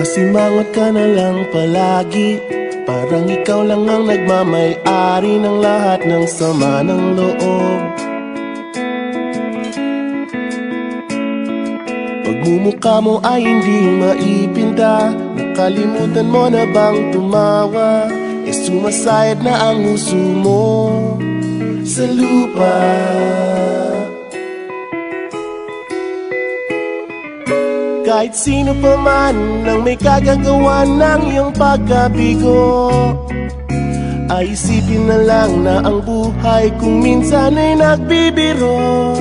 Nakasimangot ka na lang palagi, parang ikaw lang ang nagmamay-ari ng lahat ng sama ng loob. Pagmumukha mo ay hindi maipinta, nakalimutan mo na bang tumawa? E sumasayad na ang uso mo sa lupa. Kahit sino pa man ang may kagagawa ng iyong pagkabigo, ay isipin na lang na ang buhay kung minsan ay nagbibiro.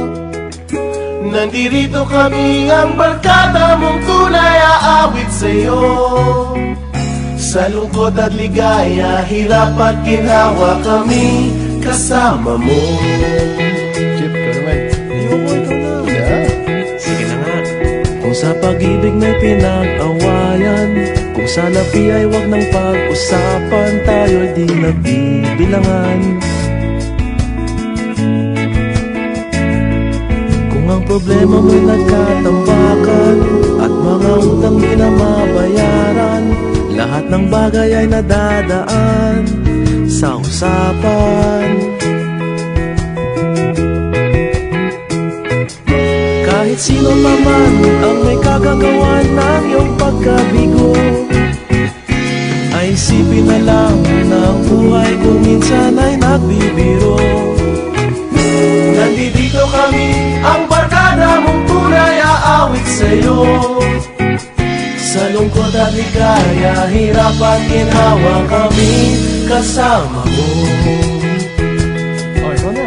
Nandirito kami ang barkada mong tunay aawit sa'yo. Sa lungkot at ligaya, hirap at ginhawa kami kasama mo. Chip, ka naman. Ayoko, ikaw na. Yeah. Sige na nga. Kung sa pag-ibig may pinag-awayan, kung sa labi ay wag nang pag-usapan, tayo'y di nagbibilangan. Kung ang problema mo'y nagkatambakan at mga utang di na mabayaran, lahat ng bagay ay nadadaan sa usapan. Kahit sino naman ang may kagagawa ng iyong pagkabigo, ay isipin na lang na ang buhay kung minsan ay nagbibiro. Nandito kami, ang barkada mong tunay aawit sa'yo. Sa lungkot at ligaya, hirap at ginhawa kami kasama mo. Oh, ikaw na.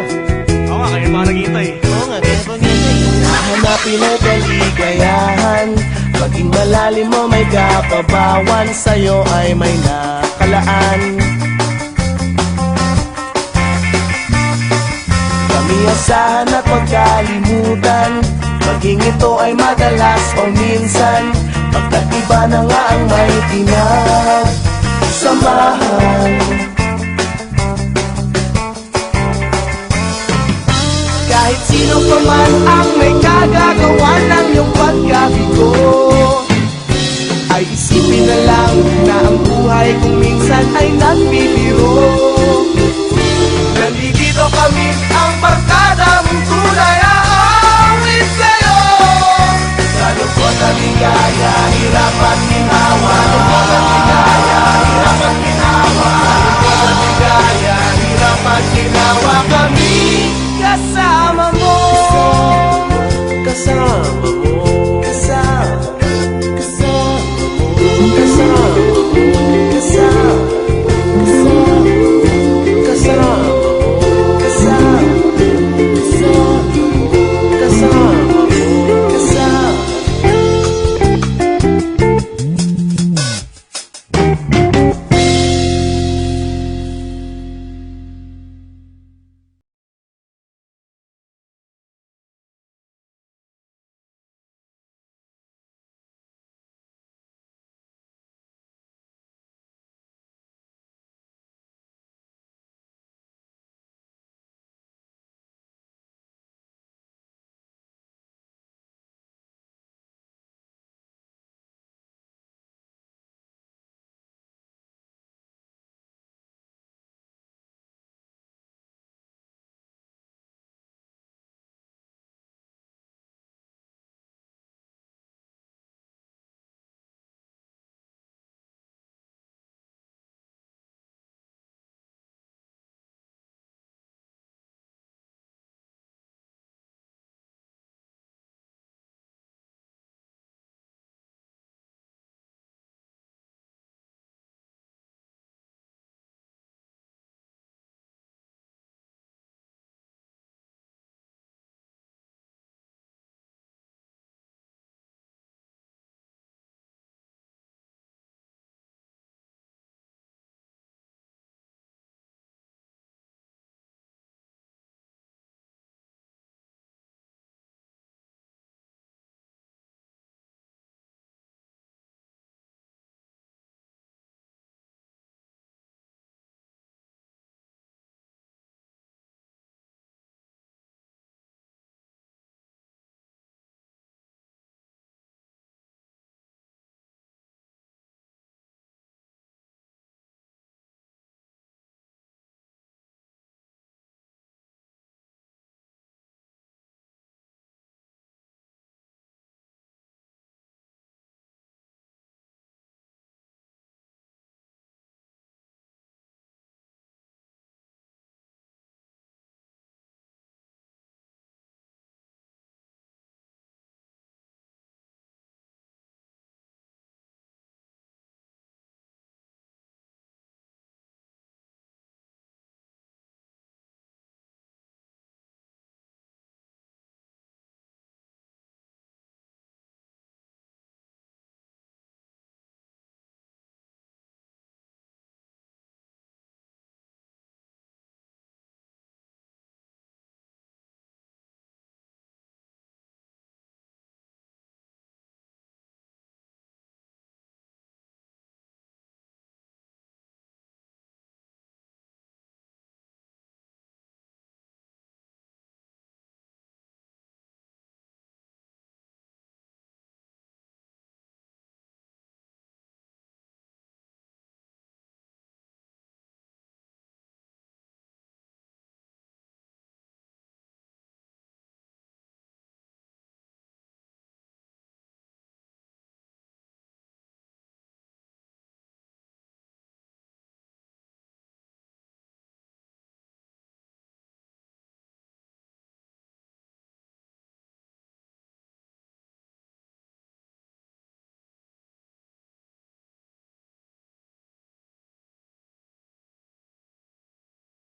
Oo nga, kaya pa naghihintay. Oo nga, kaya pa naghihintay. Hanapin ay kaligayahan, maging malalim mo may kapabawan, sa'yo ay may nakalaan. Kami asahan at magkalimutan, maging ito ay madalas o minsan, pagkat iba na nga ang may pinagsamahan. Kahit sino pa man ang may kagagawa ng iyong pagkabigo, ay isipin na lang na ang buhay kung minsan ay nagbibiro. Nandito kami ang